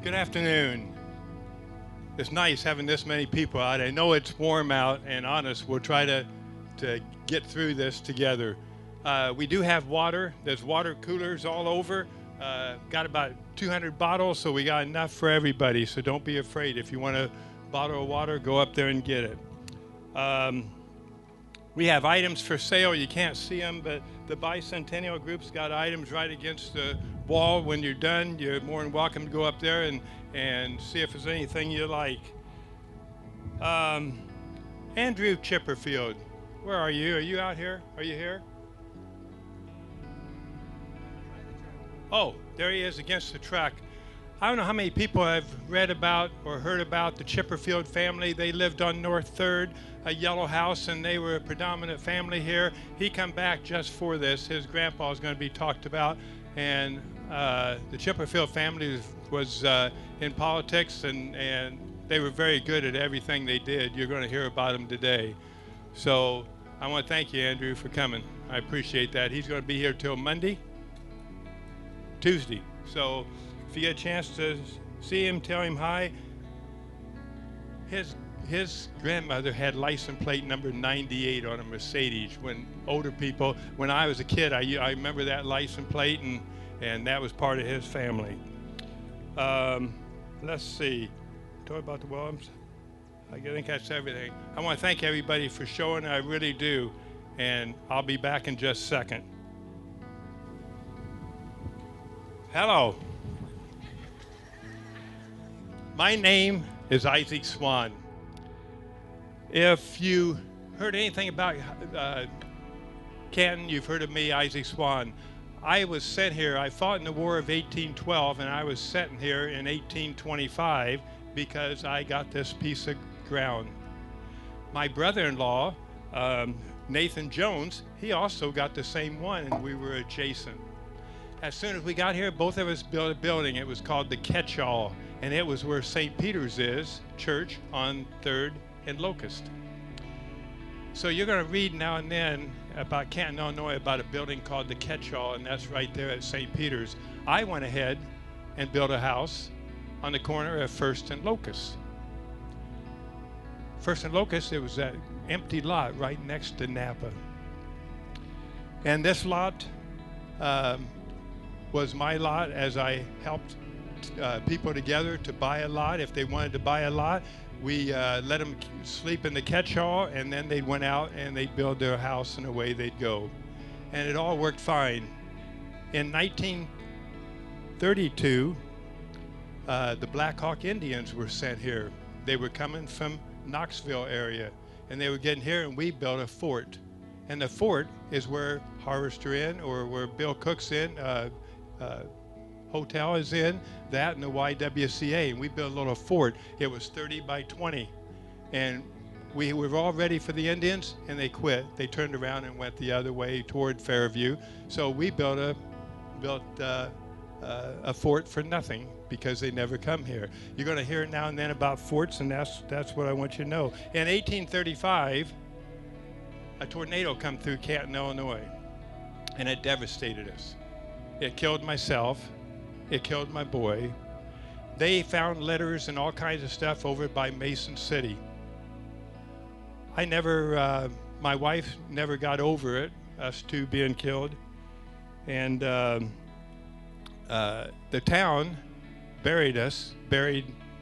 Good afternoon. It's nice having this many people out. I know it's warm out, and honest, we'll try to get through this together. We do have water. There's water coolers all over. Got about 200 bottles, so we got enough for everybody. So don't be afraid. If you want a bottle of water, go up there and get it. We have items for sale. You can't see them, but the Bicentennial Group's got items right against the wall. When you're done, you're more than welcome to go up there and see if there's anything you like. Andrew Chipperfield, where are you? Are you out here? Are you here? Oh, there he is against the truck. I don't know how many people have read about or heard about the Chipperfield family. They lived on North 3rd, a yellow house, and they were a predominant family here. He come back just for this. His grandpa is going to be talked about. And the Chipperfield family was in politics, and they were very good at everything they did. You're going to hear about them today. So I want to thank you, Andrew, for coming. I appreciate that. He's going to be here till Tuesday. So if you get a chance to see him, tell him hi. His grandmother had license plate number 98 on a Mercedes. When I was a kid, I remember that license plate, and that was part of his family. Let's see. Talk about the Williams. I think that's everything. I want to thank everybody for showing. I really do. And I'll be back in just a second. Hello. My name is Isaac Swan. If you heard anything about Canton, you've heard of me, Isaac Swan. I was sent here. I fought in the War of 1812, and I was sent here in 1825 because I got this piece of ground. My brother-in-law, Nathan Jones, he also got the same one, and we were adjacent. As soon as we got here, both of us built a building. It was called the Catch-All, and it was where St. Peter's is, church on 3rd and Locust. So you're going to read now and then about Canton, Illinois, about a building called the Catch-All, and that's right there at St. Peter's. I went ahead and built a house on the corner of 1st and Locust. 1st and Locust, it was that empty lot right next to Napa. And this lot was my lot as I helped people together to buy a lot. If they wanted to buy a lot, we let them sleep in the catch-all, and then they went out and they'd build their house, and away they'd go. And it all worked fine. In 1932, the Black Hawk Indians were sent here. They were coming from Knoxville area, and they were getting here, and we built a fort. And the fort is where Harvester Inn, or where Bill Cook's in, hotel is in, that and the YWCA, and we built a little fort. It was 30 by 20, and we were all ready for the Indians, and they quit. They turned around and went the other way toward Fairview. So we built a fort for nothing because they never come here. You're going to hear now and then about forts, and that's what I want you to know. In 1835, a tornado come through Canton, Illinois, and it devastated us. It killed myself. It killed my boy. They found letters and all kinds of stuff over by Mason City. My wife never got over it, us two being killed. And the town buried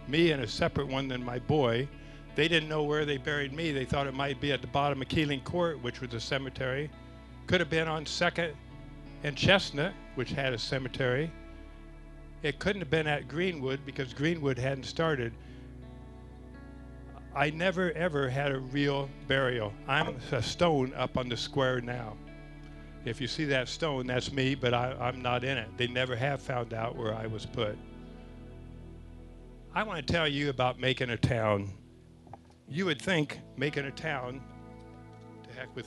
me in a separate one than my boy. They didn't know where they buried me. They thought it might be at the bottom of Keeling Court, which was a cemetery. Could have been on 2nd and Chestnut, which had a cemetery. It couldn't have been at Greenwood because Greenwood hadn't started. I never ever had a real burial. I'm a stone up on the square now. If you see that stone, that's me, but I'm not in it. They never have found out where I was put. I want to tell you about making a town. You would think making a town, to heck with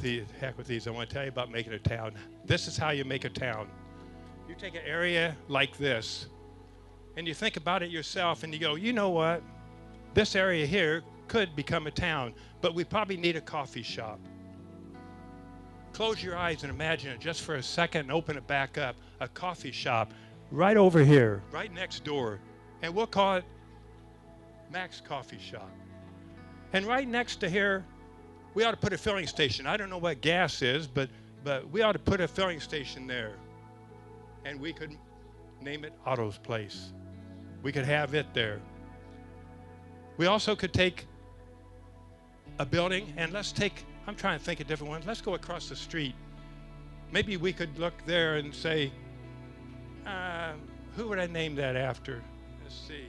these, I want to tell you about making a town. This is how you make a town. You take an area like this, and you think about it yourself, and you go, you know what? This area here could become a town, but we probably need a coffee shop. Close your eyes and imagine it just for a second and open it back up. A coffee shop right over here, right next door. and we'll call it Mac's Coffee Shop. And right next to here, we ought to put a filling station. I don't know what gas is, but we ought to put a filling station there. And we could name it Otto's Place. We could have it there. We also could take a building, and I'm trying to think of different ones. Let's go across the street. Maybe we could look there and say, who would I name that after? Let's see.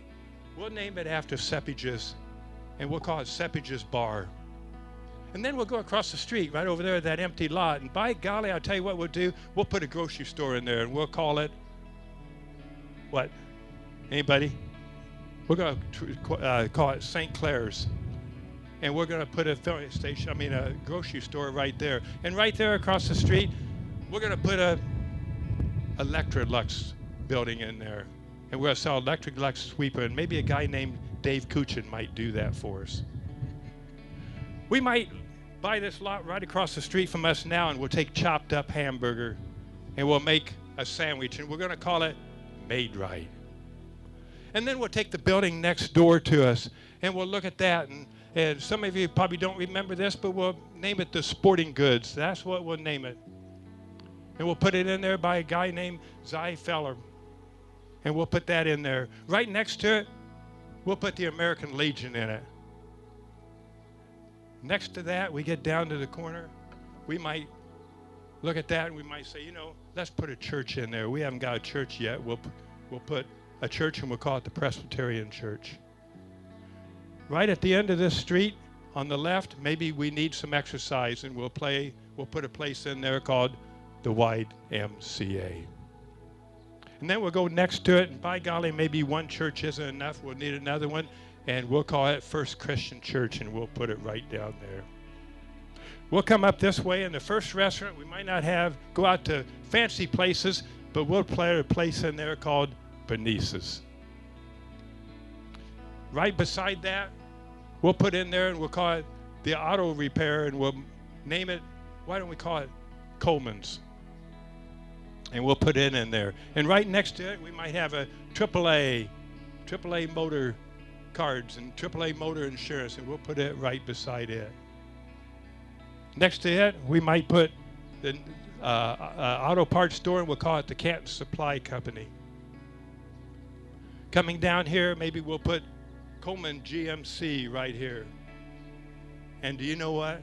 We'll name it after Sepage's, and we'll call it Sepage's Bar. And then we'll go across the street, right over there, that empty lot. And by golly, I'll tell you what we'll do. We'll put a grocery store in there, and we'll call it, what? Anybody? We're going to call it St. Clair's. And we're going to put a filling station, a grocery store right there. And right there across the street, we're going to put a Electrolux building in there. And we're going to sell Electrolux sweeper. And maybe a guy named Dave Kuchin might do that for us. We might buy this lot right across the street from us now, and we'll take chopped up hamburger, and we'll make a sandwich, and we're going to call it Made Right. And then we'll take the building next door to us, and we'll look at that, and some of you probably don't remember this, but we'll name it the Sporting Goods. That's what we'll name it. And we'll put it in there by a guy named Zy Feller, and we'll put that in there. Right next to it, we'll put the American Legion in it. Next to that, we get down to the corner. We might look at that and we might say, let's put a church in there. We haven't got a church yet. We'll put a church and we'll call it the Presbyterian Church. Right at the end of this street, on the left, maybe we need some exercise, and we'll put a place in there called the YMCA. And then we'll go next to it, and by golly, maybe one church isn't enough. We'll need another one. And we'll call it First Christian Church, and we'll put it right down there. We'll come up this way in the first restaurant. We might not go out to fancy places, but we'll play a place in there called Benice's. Right beside that, we'll put in there and we'll call it the Auto Repair, and we'll name it, why don't we call it Coleman's? And we'll put it in there. And right next to it, we might have a AAA motor cards and AAA motor insurance, and we'll put it right beside it. Next to it, we might put the auto parts store, and we'll call it the Canton Supply Company. Coming down here, maybe we'll put Coleman GMC right here. And do you know what?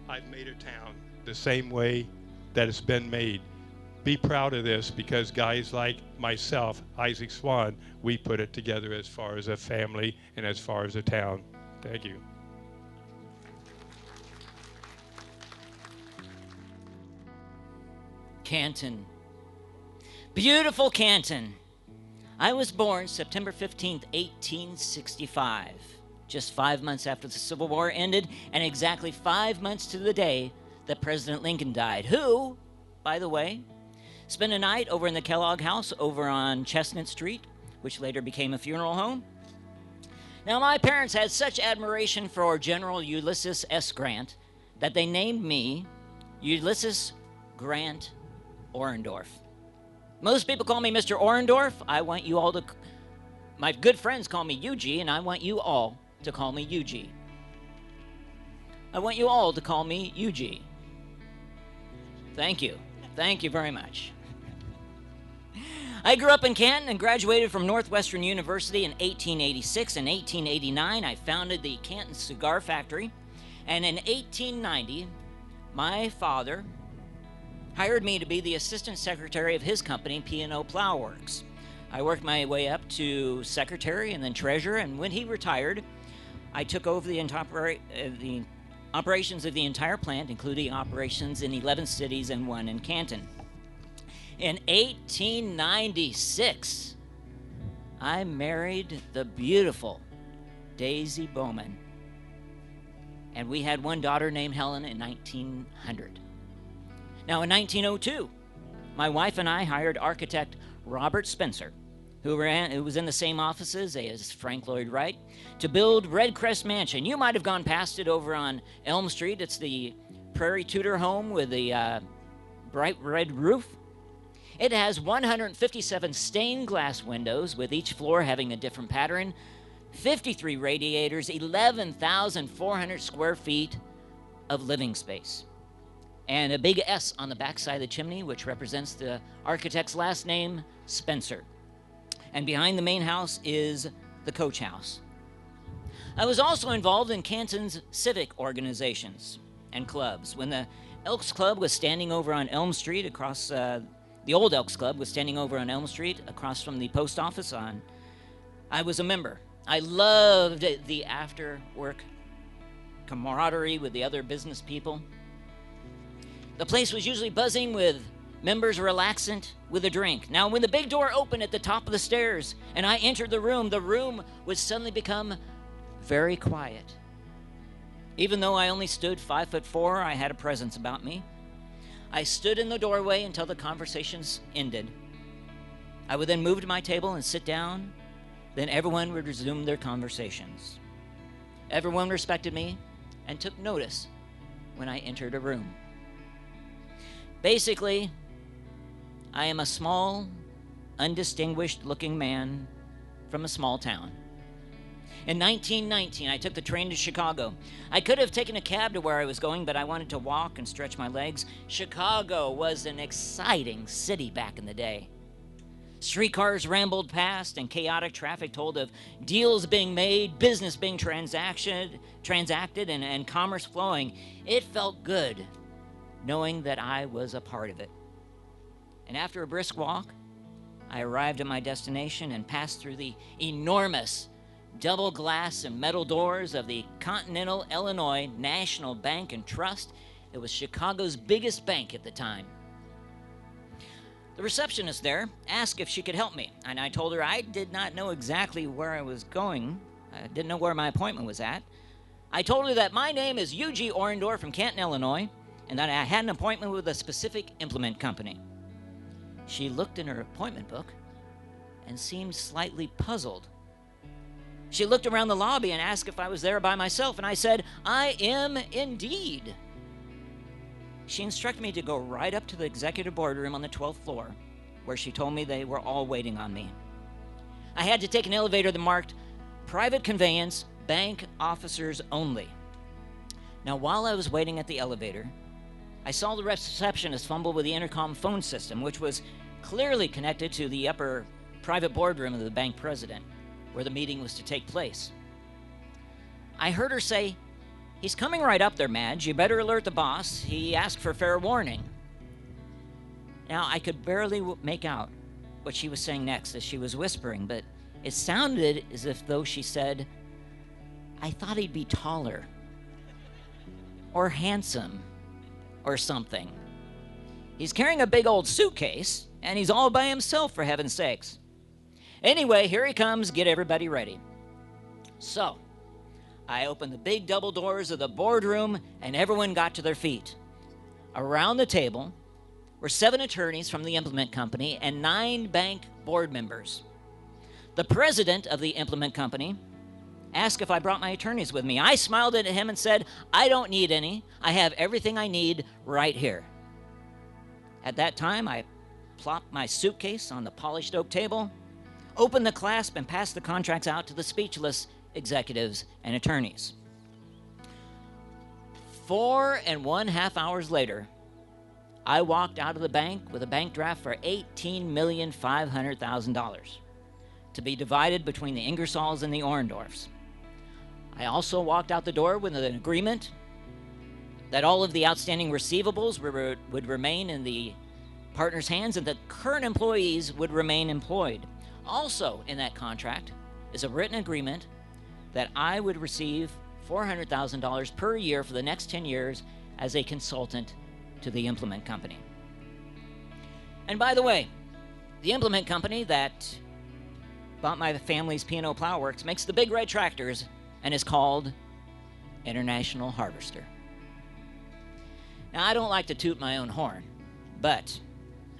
I've made a town the same way that it's been made. Be proud of this, because guys like myself, Isaac Swan, we put it together as far as a family and as far as a town. Thank you. Canton. Beautiful Canton. I was born September 15th, 1865, just 5 months after the Civil War ended, and exactly 5 months to the day that President Lincoln died, who, by the way, spent a night over in the Kellogg House over on Chestnut Street, which later became a funeral home. Now, my parents had such admiration for General Ulysses S. Grant that they named me Ulysses Grant Orendorff. Most people call me Mr. Orendorff. My good friends call me UG, and I want you all to call me UG. I want you all to call me UG. Thank you. Thank you very much. I grew up in Canton and graduated from Northwestern University in 1886. In 1889, I founded the Canton Cigar Factory. And in 1890, my father hired me to be the assistant secretary of his company, P&O Plow Works. I worked my way up to secretary and then treasurer, and when he retired, I took over the operations of the entire plant, including operations in 11 cities and 1 in Canton. In 1896, I married the beautiful Daisy Bowman, and we had one daughter named Helen in 1900. Now, in 1902, my wife and I hired architect Robert Spencer, who was in the same offices as Frank Lloyd Wright, to build Red Crest Mansion. You might have gone past it over on Elm Street. It's the Prairie Tudor home with the bright red roof. It has 157 stained glass windows, with each floor having a different pattern, 53 radiators, 11,400 square feet of living space, and a big S on the back side of the chimney, which represents the architect's last name, Spencer. And behind the main house is the coach house. I was also involved in Canton's civic organizations and clubs. When the Elks Club was standing over on Elm Street across, the old Elks Club was standing over on Elm Street across from the post office I was a member. I loved the after work camaraderie with the other business people. The place was usually buzzing with members relaxant with a drink. Now, when the big door opened at the top of the stairs and I entered the room would suddenly become very quiet. Even though I only stood 5'4", I had a presence about me. I stood in the doorway until the conversations ended. I would then move to my table and sit down. Then everyone would resume their conversations. Everyone respected me and took notice when I entered a room. Basically, I am a small, undistinguished-looking man from a small town. In 1919, I took the train to Chicago. I could have taken a cab to where I was going, but I wanted to walk and stretch my legs. Chicago was an exciting city back in the day. Streetcars rambled past, and chaotic traffic told of deals being made, business being transacted, and commerce flowing. It felt good knowing that I was a part of it. And after a brisk walk, I arrived at my destination and passed through the enormous double glass and metal doors of the Continental Illinois National Bank and Trust. It was Chicago's biggest bank at the time. The receptionist there asked if she could help me, and I told her I did not know exactly where I was going. I didn't know where my appointment was at. I told her that my name is Eugene Orendorff from Canton, Illinois, and that I had an appointment with a specific implement company. She looked in her appointment book and seemed slightly puzzled. She looked around the lobby and asked if I was there by myself, and I said, I am indeed. She instructed me to go right up to the executive boardroom on the 12th floor, where she told me they were all waiting on me. I had to take an elevator that marked private conveyance, bank officers only. Now, while I was waiting at the elevator, I saw the receptionist fumble with the intercom phone system, which was clearly connected to the upper private boardroom of the bank president, where the meeting was to take place. I heard her say, "He's coming right up there, Madge. You better alert the boss. He asked for fair warning." Now, I could barely make out what she was saying next as she was whispering, but it sounded as if though she said, "I thought he'd be taller, or handsome, or something. He's carrying a big old suitcase, and he's all by himself, for heaven's sakes. Anyway, here he comes. Get everybody ready." So, I opened the big double doors of the boardroom, and everyone got to their feet. Around the table were 7 attorneys from the implement company and 9 bank board members. The president of the implement company asked if I brought my attorneys with me. I smiled at him and said, "I don't need any. I have everything I need right here." At that time, I plopped my suitcase on the polished oak table, opened the clasp, and passed the contracts out to the speechless executives and attorneys. 4.5 hours later, I walked out of the bank with a bank draft for $18,500,000 to be divided between the Ingersolls and the Orendorffs. I also walked out the door with an agreement that all of the outstanding receivables would remain in the partners' hands and that current employees would remain employed. Also in that contract is a written agreement that I would receive $400,000 per year for the next 10 years as a consultant to the implement company. And by the way, the implement company that bought my family's P&O Plow Works makes the big red tractors and is called International Harvester. Now, I don't like to toot my own horn, but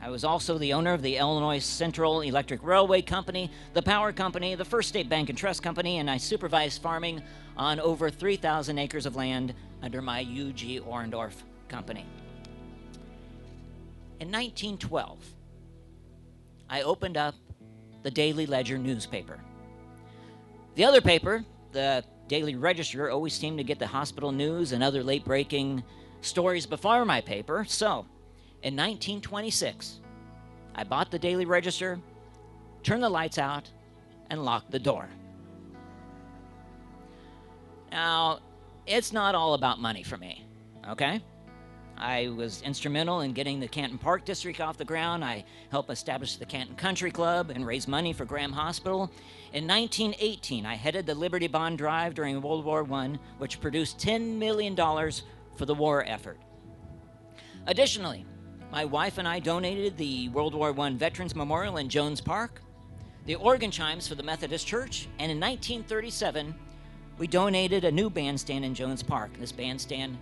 I was also the owner of the Illinois Central Electric Railway Company, the Power Company, the First State Bank and Trust Company, and I supervised farming on over 3,000 acres of land under my U.G. Orendorff Company. In 1912, I opened up the Daily Ledger newspaper. The other paper, the Daily Register, always seemed to get the hospital news and other late-breaking stories before my paper. So, in 1926, I bought the Daily Register, turned the lights out, and locked the door. Now, it's not all about money for me, okay? I was instrumental in getting the Canton Park District off the ground. I helped establish the Canton Country Club and raise money for Graham Hospital. In 1918, I headed the Liberty Bond Drive during World War I, which produced $10 million for the war effort. Additionally, my wife and I donated the World War I Veterans Memorial in Jones Park, the organ chimes for the Methodist Church, and in 1937, we donated a new bandstand in Jones Park. This bandstand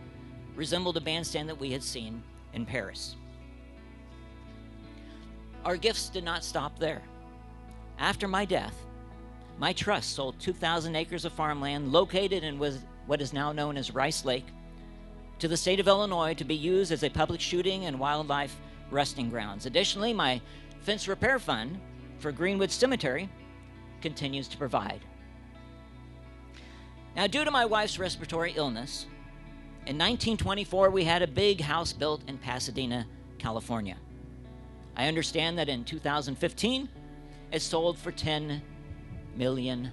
resembled a bandstand that we had seen in Paris. Our gifts did not stop there. After my death, my trust sold 2,000 acres of farmland located in what is now known as Rice Lake to the state of Illinois to be used as a public shooting and wildlife resting grounds. Additionally, my fence repair fund for Greenwood Cemetery continues to provide. Now, due to my wife's respiratory illness, in 1924, we had a big house built in Pasadena, California. I understand that in 2015, it sold for $10 million.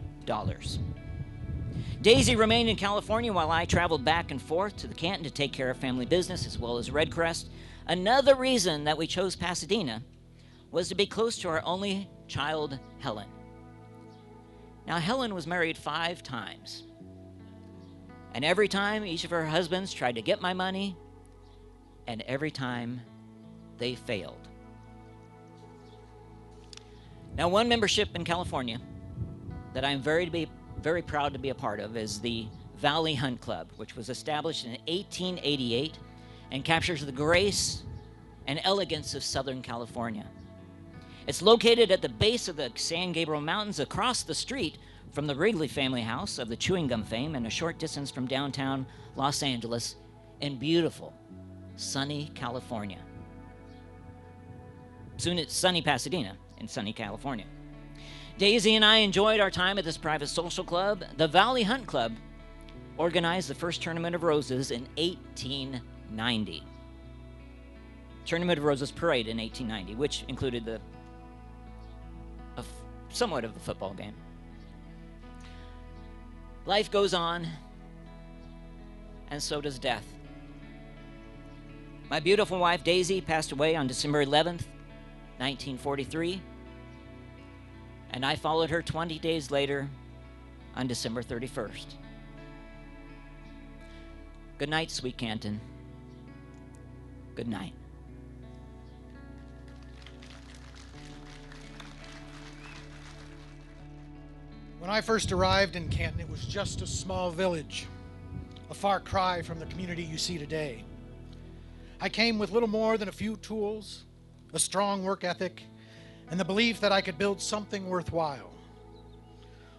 Daisy remained in California while I traveled back and forth to the Canton to take care of family business as well as Red Crest. Another reason that we chose Pasadena was to be close to our only child, Helen. Now, Helen was married 5 times. And every time, each of her husbands tried to get my money, and every time, they failed. Now, one membership in California that I'm very proud to be a part of is the Valley Hunt Club, which was established in 1888 and captures the grace and elegance of Southern California. It's located at the base of the San Gabriel Mountains across the street from the Wrigley family house of the chewing gum fame and a short distance from downtown Los Angeles in beautiful, sunny California. Soon it's sunny Pasadena in sunny California. Daisy and I enjoyed our time at this private social club. The Valley Hunt Club organized the first Tournament of Roses in 1890. Tournament of Roses parade in 1890, which included somewhat of the football game. Life goes on, and so does death. My beautiful wife, Daisy, passed away on December 11th, 1943, and I followed her 20 days later on December 31st. Good night, sweet Canton. Good night. When I first arrived in Canton, it was just a small village, a far cry from the community you see today. I came with little more than a few tools, a strong work ethic, and the belief that I could build something worthwhile.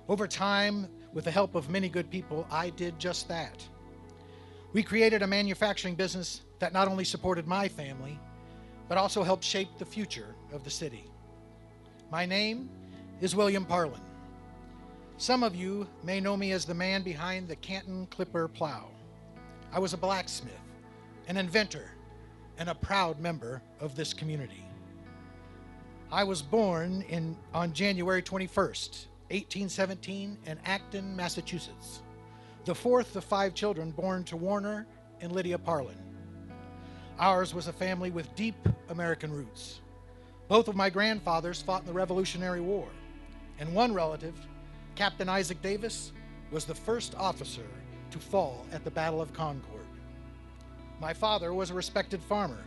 Over time, with the help of many good people, I did just that. We created a manufacturing business that not only supported my family, but also helped shape the future of the city. My name is William Parlin. Some of you may know me as the man behind the Canton Clipper plow. I was a blacksmith, an inventor, and a proud member of this community. I was born on January 21st, 1817 in Acton, Massachusetts, the 4th of 5 children born to Warner and Lydia Parlin. Ours was a family with deep American roots. Both of my grandfathers fought in the Revolutionary War, and one relative, Captain Isaac Davis, was the first officer to fall at the Battle of Concord. My father was a respected farmer,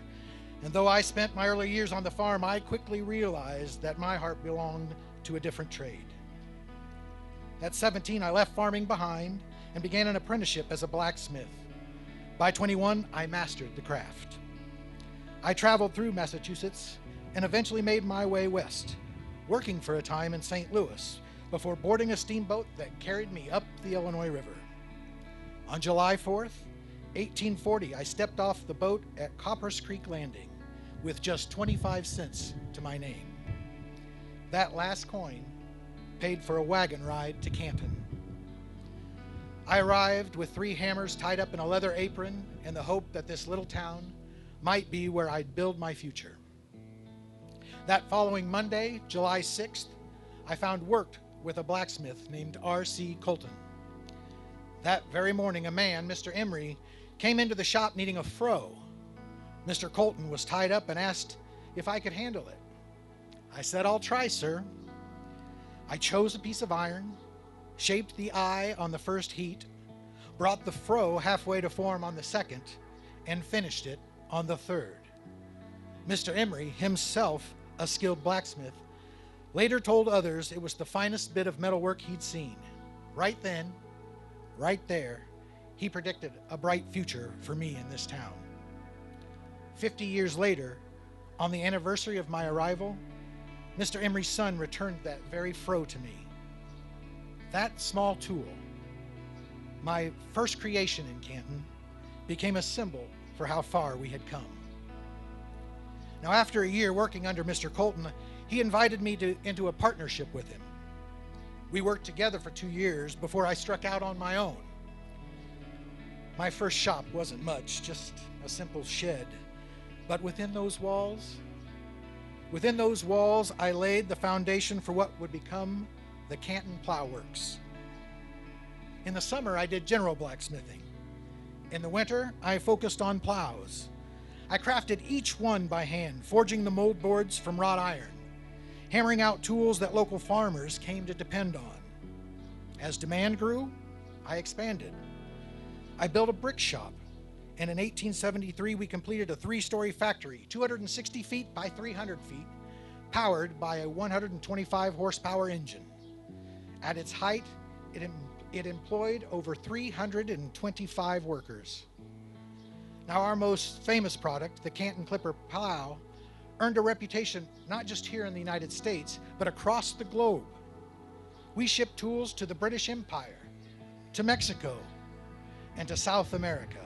and though I spent my early years on the farm, I quickly realized that my heart belonged to a different trade. At 17, I left farming behind and began an apprenticeship as a blacksmith. By 21, I mastered the craft. I traveled through Massachusetts and eventually made my way west, working for a time in St. Louis, before boarding a steamboat that carried me up the Illinois River. On July 4th, 1840, I stepped off the boat at Copper's Creek Landing with just 25 cents to my name. That last coin paid for a wagon ride to Canton. I arrived with 3 hammers tied up in a leather apron and the hope that this little town might be where I'd build my future. That following Monday, July 6th, I found work with a blacksmith named R.C. Colton. That very morning, a man, Mr. Emery, came into the shop needing a froe. Mr. Colton was tied up and asked if I could handle it. I said, "I'll try, sir." I chose a piece of iron, shaped the eye on the first heat, brought the froe halfway to form on the second, and finished it on the third. Mr. Emery, himself a skilled blacksmith, later told others it was the finest bit of metalwork he'd seen. Right then, right there, he predicted a bright future for me in this town. 50 years later, on the anniversary of my arrival, Mr. Emery's son returned that very froe to me. That small tool, my first creation in Canton, became a symbol for how far we had come. Now, after a year working under Mr. Colton, he invited me into a partnership with him. We worked together for 2 years before I struck out on my own. My first shop wasn't much, just a simple shed. But within those walls, I laid the foundation for what would become the Canton Plow Works. In the summer, I did general blacksmithing. In the winter, I focused on plows. I crafted each one by hand, forging the mold boards from wrought iron, hammering out tools that local farmers came to depend on. As demand grew, I expanded. I built a brick shop, and in 1873 we completed a 3-story factory, 260 feet by 300 feet, powered by a 125 horsepower engine. At its height, it employed over 325 workers. Now, our most famous product, the Canton Clipper plow, earned a reputation not just here in the United States, but across the globe. We shipped tools to the British Empire, to Mexico, and to South America.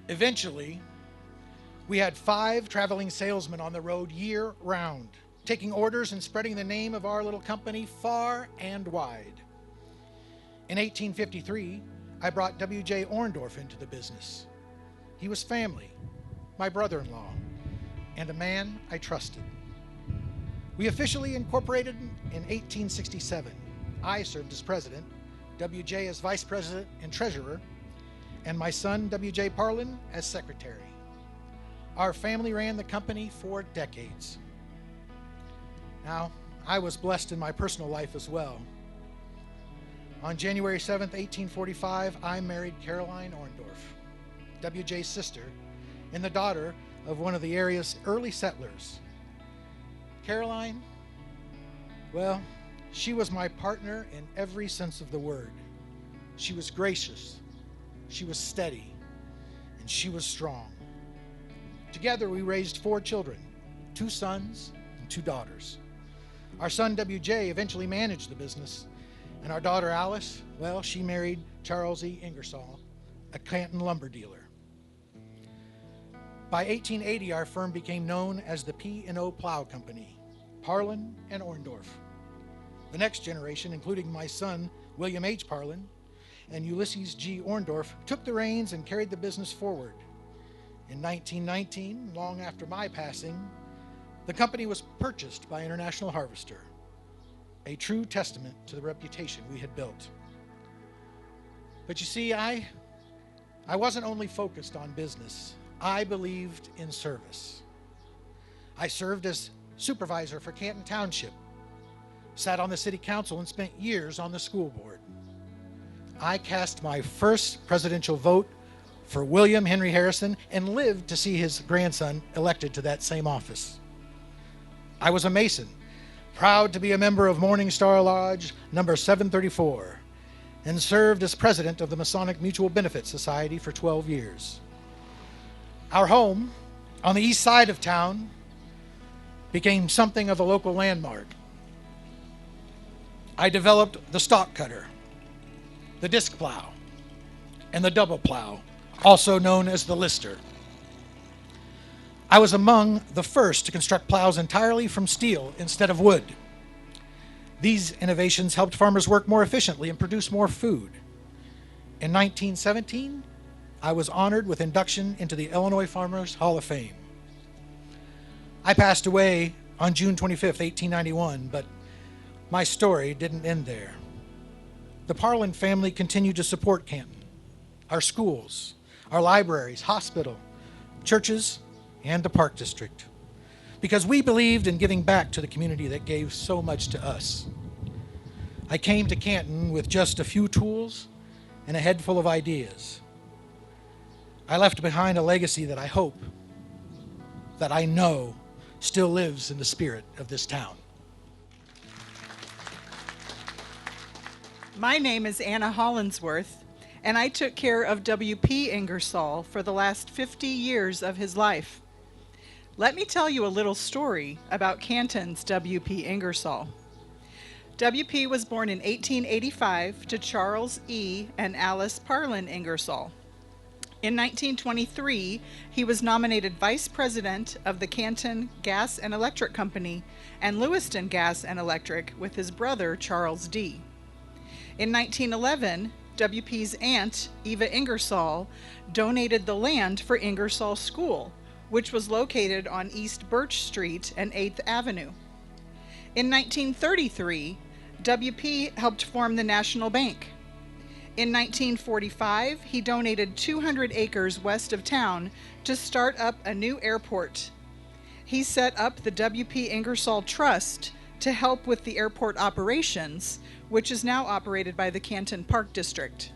Eventually, we had 5 traveling salesmen on the road year-round, taking orders and spreading the name of our little company far and wide. In 1853, I brought W.J. Orndorff into the business. He was family, my brother-in-law, and a man I trusted. We officially incorporated in 1867. I served as president, W.J. as vice president and treasurer, and my son, W.J. Parlin, as secretary. Our family ran the company for decades. Now, I was blessed in my personal life as well. On January 7th, 1845, I married Caroline Orndorff, W.J.'s sister, and the daughter of one of the area's early settlers. Caroline, well, she was my partner in every sense of the word. She was gracious, she was steady, and she was strong. Together, we raised 4 children, 2 sons and 2 daughters. Our son, W.J., eventually managed the business, and our daughter, Alice, well, she married Charles E. Ingersoll, a Canton lumber dealer. By 1880, our firm became known as the P&O Plow Company, Parlin and Orndorff. The next generation, including my son, William H. Parlin, and Ulysses G. Orndorff, took the reins and carried the business forward. In 1919, long after my passing, the company was purchased by International Harvester, a true testament to the reputation we had built. But you see, I wasn't only focused on business. I believed in service. I served as supervisor for Canton Township, sat on the city council, and spent years on the school board. I cast my first presidential vote for William Henry Harrison and lived to see his grandson elected to that same office. I was a Mason, proud to be a member of Morning Star Lodge number 734, and served as president of the Masonic Mutual Benefit Society for 12 years. Our home, on the east side of town, became something of a local landmark. I developed the stalk cutter, the disc plow, and the double plow, also known as the lister. I was among the first to construct plows entirely from steel instead of wood. These innovations helped farmers work more efficiently and produce more food. In 1917, I was honored with induction into the Illinois Farmers Hall of Fame. I passed away on June 25, 1891, but my story didn't end there. The Parlin family continued to support Canton, our schools, our libraries, hospital, churches, and the Park District, because we believed in giving back to the community that gave so much to us. I came to Canton with just a few tools and a head full of ideas. I left behind a legacy that I hope, that I know, still lives in the spirit of this town. My name is Anna Hollinsworth, and I took care of W.P. Ingersoll for the last 50 years of his life. Let me tell you a little story about Canton's W.P. Ingersoll. W.P. was born in 1885 to Charles E. and Alice Parlin Ingersoll. In 1923, he was nominated Vice President of the Canton Gas and Electric Company and Lewiston Gas and Electric with his brother Charles D. In 1911, W.P.'s aunt, Eva Ingersoll, donated the land for Ingersoll School, which was located on East Birch Street and 8th Avenue. In 1933, W.P. helped form the National Bank. In 1945, he donated 200 acres west of town to start up a new airport. He set up the W.P. Ingersoll Trust to help with the airport operations, which is now operated by the Canton Park District.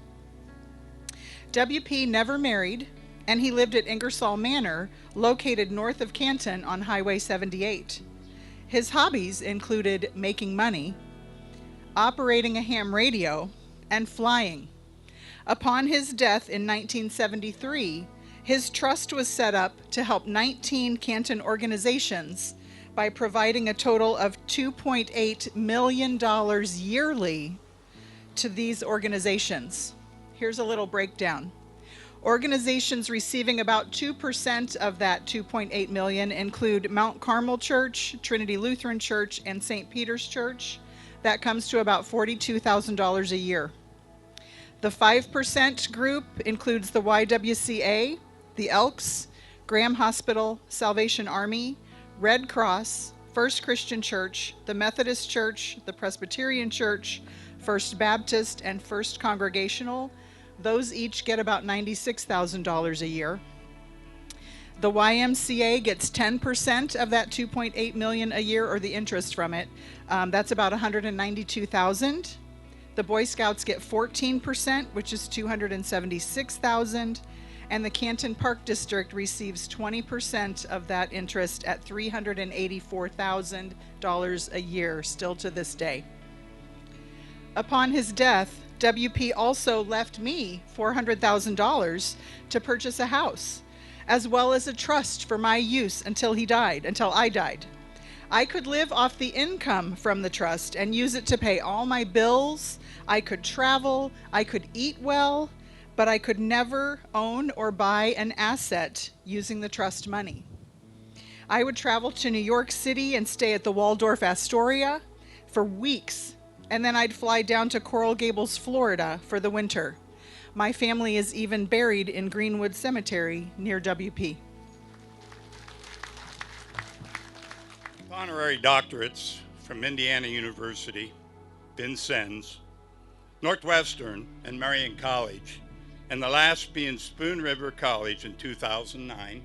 W.P. never married, and he lived at Ingersoll Manor, located north of Canton on Highway 78. His hobbies included making money, operating a ham radio, and flying. Upon his death in 1973, his trust was set up to help 19 Canton organizations by providing a total of $2.8 million yearly to these organizations. Here's a little breakdown. Organizations receiving about 2% of that $2.8 million include Mount Carmel Church, Trinity Lutheran Church, and St. Peter's Church. That comes to about $42,000 a year. The 5% group includes the YWCA, the Elks, Graham Hospital, Salvation Army, Red Cross, First Christian Church, the Methodist Church, the Presbyterian Church, First Baptist, and First Congregational. Those each get about $96,000 a year. The YMCA gets 10% of that $2.8 million a year, or the interest from it. That's about $192,000. The Boy Scouts get 14%, which is $276,000. And the Canton Park District receives 20% of that interest at $384,000 a year, still to this day. Upon his death, W.P. also left me $400,000 to purchase a house, as well as a trust for my use until I died. I could live off the income from the trust and use it to pay all my bills. I could travel, I could eat well, but I could never own or buy an asset using the trust money. I would travel to New York City and stay at the Waldorf Astoria for weeks, and then I'd fly down to Coral Gables, Florida for the winter. My family is even buried in Greenwood Cemetery near WP. Honorary doctorates from Indiana University, Vincennes, Northwestern, and Marion College, and the last being Spoon River College in 2009.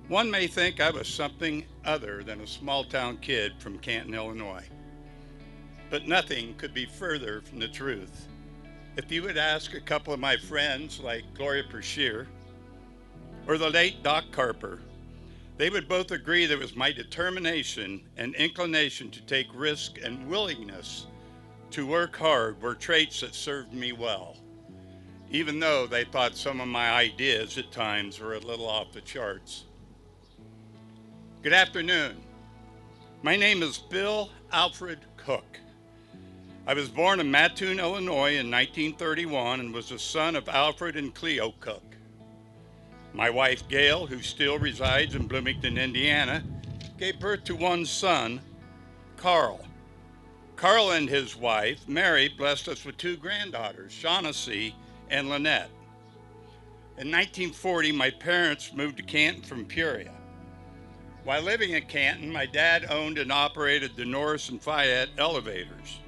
One may think I was something other than a small-town kid from Canton, Illinois. But nothing could be further from the truth. If you would ask a couple of my friends like Gloria Pershear or the late Doc Carper, they would both agree that it was my determination and inclination to take risk and willingness to work hard were traits that served me well, even though they thought some of my ideas at times were a little off the charts. Good afternoon. My name is Bill Alfred Cook. I was born in Mattoon, Illinois in 1931 and was the son of Alfred and Cleo Cook. My wife, Gail, who still resides in Bloomington, Indiana, gave birth to one son, Carl. Carl and his wife, Mary, blessed us with two granddaughters, Shaughnessy and Lynette. In 1940, my parents moved to Canton from Peoria. While living in Canton, my dad owned and operated the Norris and Fayette elevators.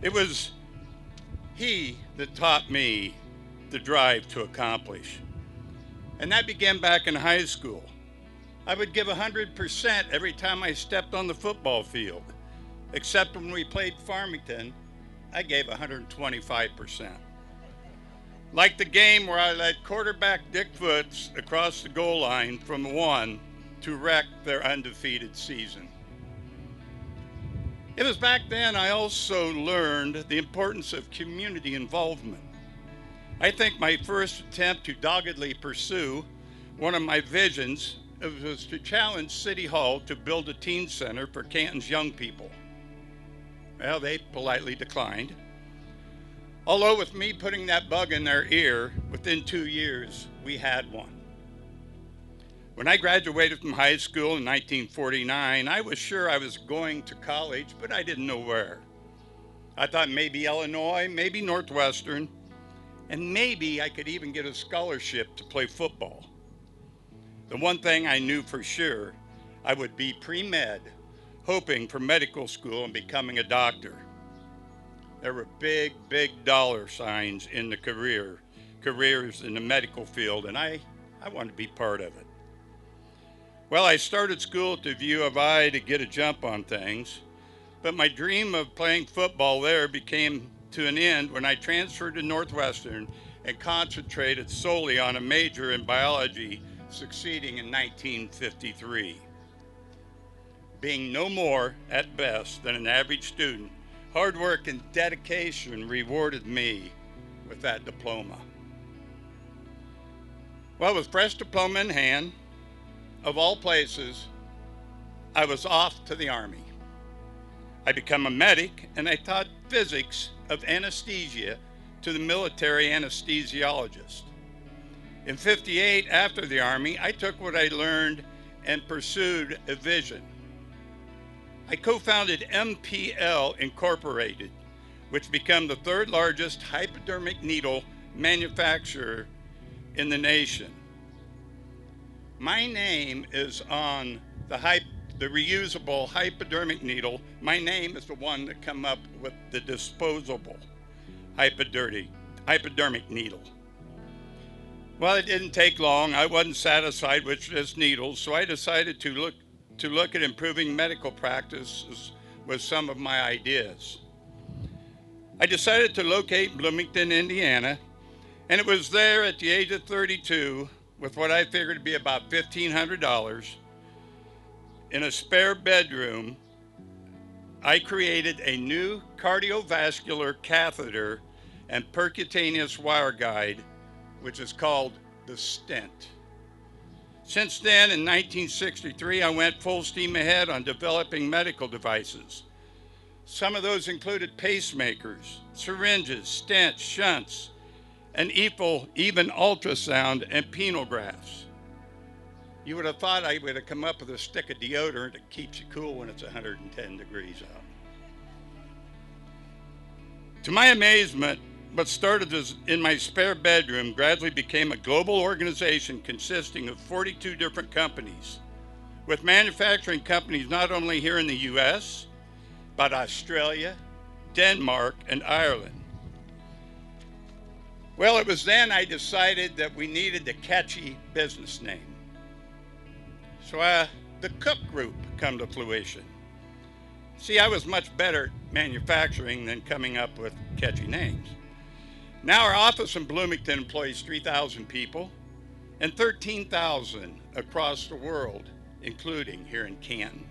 It was he that taught me the drive to accomplish. And that began back in high school. I would give 100% every time I stepped on the football field. Except when we played Farmington, I gave 125%. Like the game where I led quarterback Dick Foots across the goal line from the 1 to wreck their undefeated season. It was back then I also learned the importance of community involvement. I think my first attempt to doggedly pursue one of my visions was to challenge City Hall to build a teen center for Canton's young people. Well, they politely declined. Although with me putting that bug in their ear, within 2 years, we had one. When I graduated from high school in 1949, I was sure I was going to college, but I didn't know where. I thought maybe Illinois, maybe Northwestern, and maybe I could even get a scholarship to play football. The one thing I knew for sure, I would be pre-med, hoping for medical school and becoming a doctor. There were big, big dollar signs in the careers in the medical field, and I wanted to be part of it. Well, I started school at the U of I to get a jump on things, but my dream of playing football there became to an end when I transferred to Northwestern and concentrated solely on a major in biology, succeeding in 1953. Being no more, at best, than an average student, hard work and dedication rewarded me with that diploma. Well, with fresh diploma in hand, of all places, I was off to the Army. I became a medic and I taught physics of anesthesia to the military anesthesiologist. In '58, after the Army, I took what I learned and pursued a vision. I co-founded MPL Incorporated, which became the third largest hypodermic needle manufacturer in the nation. My name is on the reusable hypodermic needle. My name is the one that came up with the disposable hypodermic needle. Well, it didn't take long. I wasn't satisfied with just needles, so I decided to look at improving medical practices with some of my ideas. I decided to locate in Bloomington, Indiana, and it was there at the age of 32 with what I figured to be about $1,500 in a spare bedroom. I created a new cardiovascular catheter and percutaneous wire guide, which is called the stent. Since then, in 1963, I went full steam ahead on developing medical devices. Some of those included pacemakers, syringes, stents, shunts, and even ultrasound and penile grafts. You would have thought I would have come up with a stick of deodorant that keeps you cool when it's 110 degrees out. To my amazement, what started as in my spare bedroom gradually became a global organization consisting of 42 different companies, with manufacturing companies not only here in the US, but Australia, Denmark, and Ireland. Well, it was then I decided that we needed a catchy business name. So the Cook Group come to fruition. See, I was much better at manufacturing than coming up with catchy names. Now our office in Bloomington employs 3,000 people and 13,000 across the world, including here in Canton.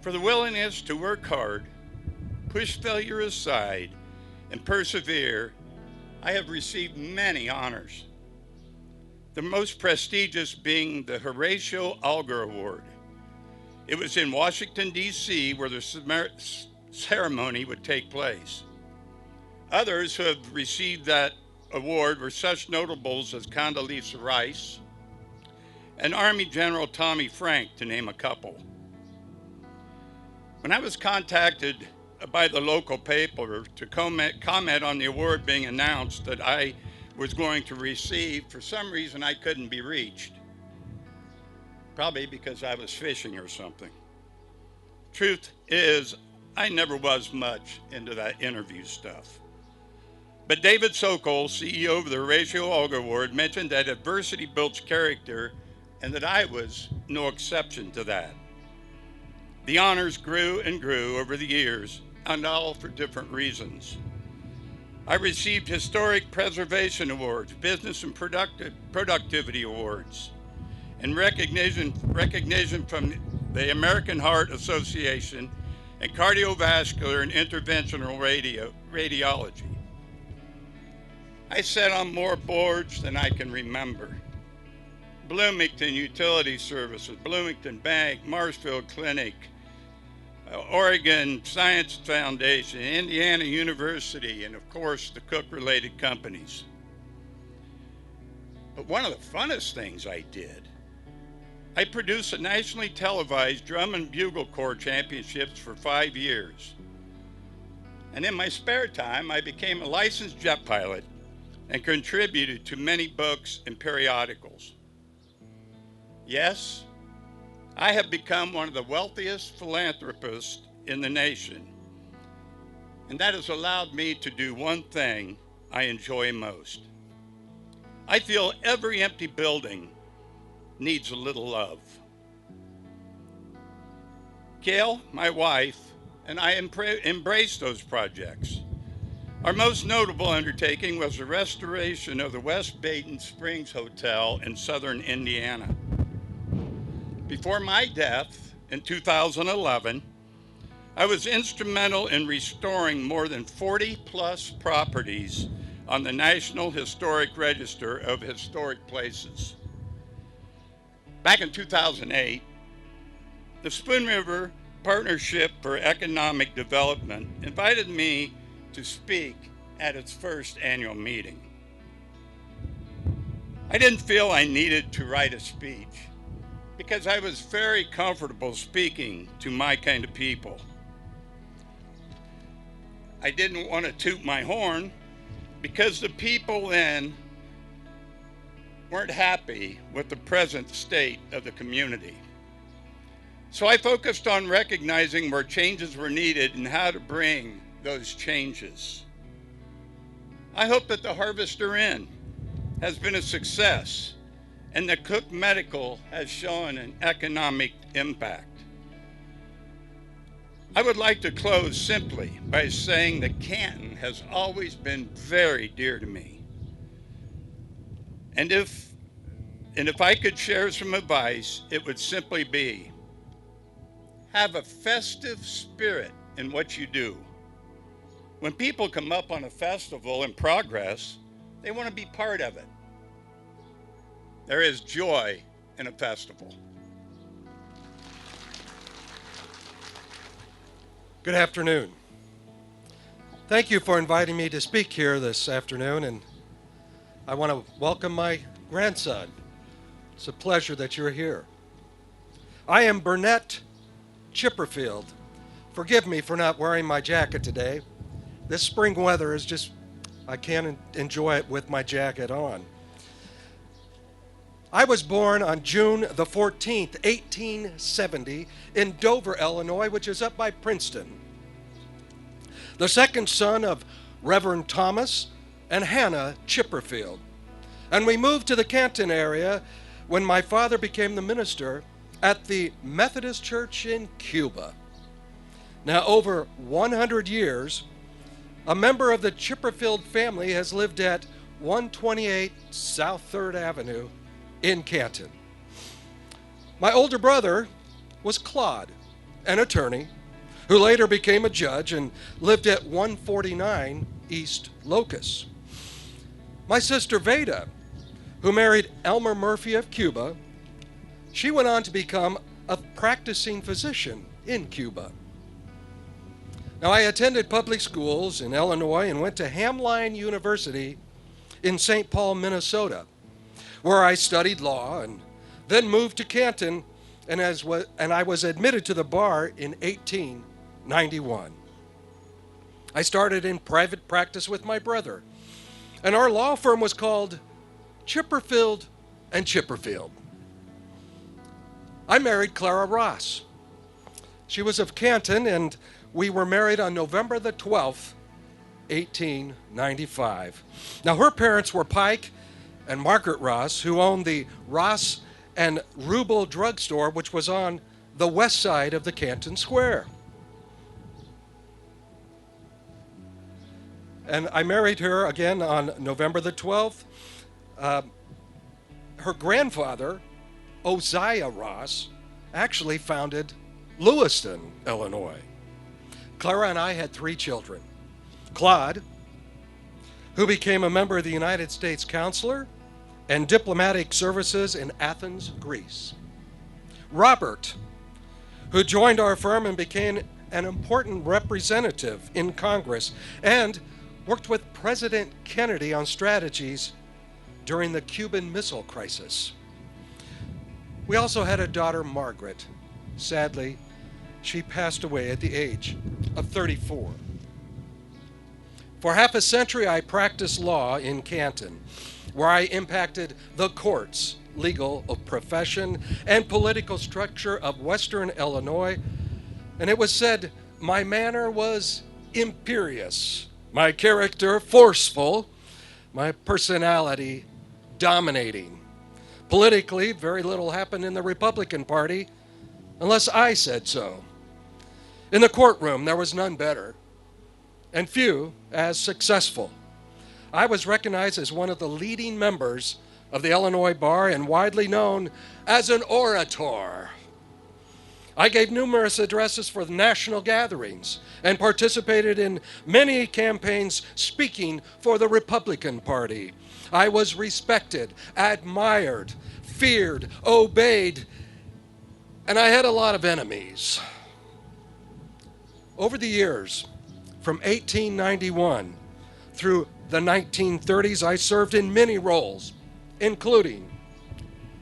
For the willingness to work hard, push failure aside, and persevere, I have received many honors. The most prestigious being the Horatio Alger Award. It was in Washington, D.C., where the ceremony would take place. Others who have received that award were such notables as Condoleezza Rice and Army General Tommy Frank, to name a couple. When I was contacted by the local paper to comment on the award being announced that I was going to receive, for some reason I couldn't be reached. Probably because I was fishing or something. Truth is, I never was much into that interview stuff. But David Sokol, CEO of the Horatio Alger Award, mentioned that adversity builds character and that I was no exception to that. The honors grew and grew over the years, and all for different reasons. I received Historic Preservation Awards, Business and Productivity Awards, and recognition from the American Heart Association and Cardiovascular and Interventional Radiology. I sat on more boards than I can remember. Bloomington Utility Services, Bloomington Bank, Marshfield Clinic, Oregon Science Foundation, Indiana University, and of course the Cook-related companies. But one of the funnest things I did, I produced a nationally televised Drum and Bugle Corps Championships for 5 years. And in my spare time, I became a licensed jet pilot and contributed to many books and periodicals. Yes, I have become one of the wealthiest philanthropists in the nation, and that has allowed me to do one thing I enjoy most. I feel every empty building needs a little love. Gail, my wife, and I embraced those projects. Our most notable undertaking was the restoration of the West Baden Springs Hotel in southern Indiana. Before my death in 2011, I was instrumental in restoring more than 40 plus properties on the National Historic Register of Historic Places. Back in 2008, the Spoon River Partnership for Economic Development invited me to speak at its first annual meeting. I didn't feel I needed to write a speech because I was very comfortable speaking to my kind of people. I didn't want to toot my horn because the people then weren't happy with the present state of the community. So I focused on recognizing where changes were needed and how to bring those changes. I hope that the Harvester Inn has been a success and the Cook Medical has shown an economic impact. I would like to close simply by saying that Canton has always been very dear to me. And if I could share some advice, it would simply be, have a festive spirit in what you do. When people come up on a festival in progress, they want to be part of it. There is joy in a festival. Good afternoon. Thank you for inviting me to speak here this afternoon, and I want to welcome my grandson. It's a pleasure that you're here. I am Burnett Chipperfield. Forgive me for not wearing my jacket today. This spring weather is just, I can't enjoy it with my jacket on. I was born on June the 14th, 1870, in Dover, Illinois, which is up by Princeton. The second son of Reverend Thomas and Hannah Chipperfield. And we moved to the Canton area when my father became the minister at the Methodist Church in Cuba. Now, over 100 years, a member of the Chipperfield family has lived at 128 South 3rd Avenue in Canton. My older brother was Claude, an attorney, who later became a judge and lived at 149 East Locust. My sister Veda, who married Elmer Murphy of Cuba, she went on to become a practicing physician in Cuba. Now, I attended public schools in Illinois and went to Hamline University in St. Paul, Minnesota, where I studied law and then moved to Canton, and I was admitted to the bar in 1891. I started in private practice with my brother, and our law firm was called Chipperfield and Chipperfield. I married Clara Ross. She was of Canton, and we were married on November the 12th, 1895. Now, her parents were Pike and Margaret Ross, who owned the Ross and Rubel drugstore, which was on the west side of the Canton Square. And I married her again on November the 12th. Her grandfather, Uzziah Ross, actually founded Lewiston, Illinois. Clara and I had 3 children. Claude, who became a member of the United States Consular and Diplomatic Services in Athens, Greece. Robert, who joined our firm and became an important representative in Congress and worked with President Kennedy on strategies during the Cuban Missile Crisis. We also had a daughter, Margaret. Sadly, she passed away at the age of 34. For half a century, I practiced law in Canton, where I impacted the courts, legal profession, and political structure of Western Illinois. And it was said my manner was imperious, my character forceful, my personality dominating. Politically, very little happened in the Republican Party unless I said so. In the courtroom, there was none better, and few as successful. I was recognized as one of the leading members of the Illinois Bar and widely known as an orator. I gave numerous addresses for national gatherings and participated in many campaigns speaking for the Republican Party. I was respected, admired, feared, obeyed, and I had a lot of enemies. Over the years, from 1891 through the 1930s, I served in many roles, including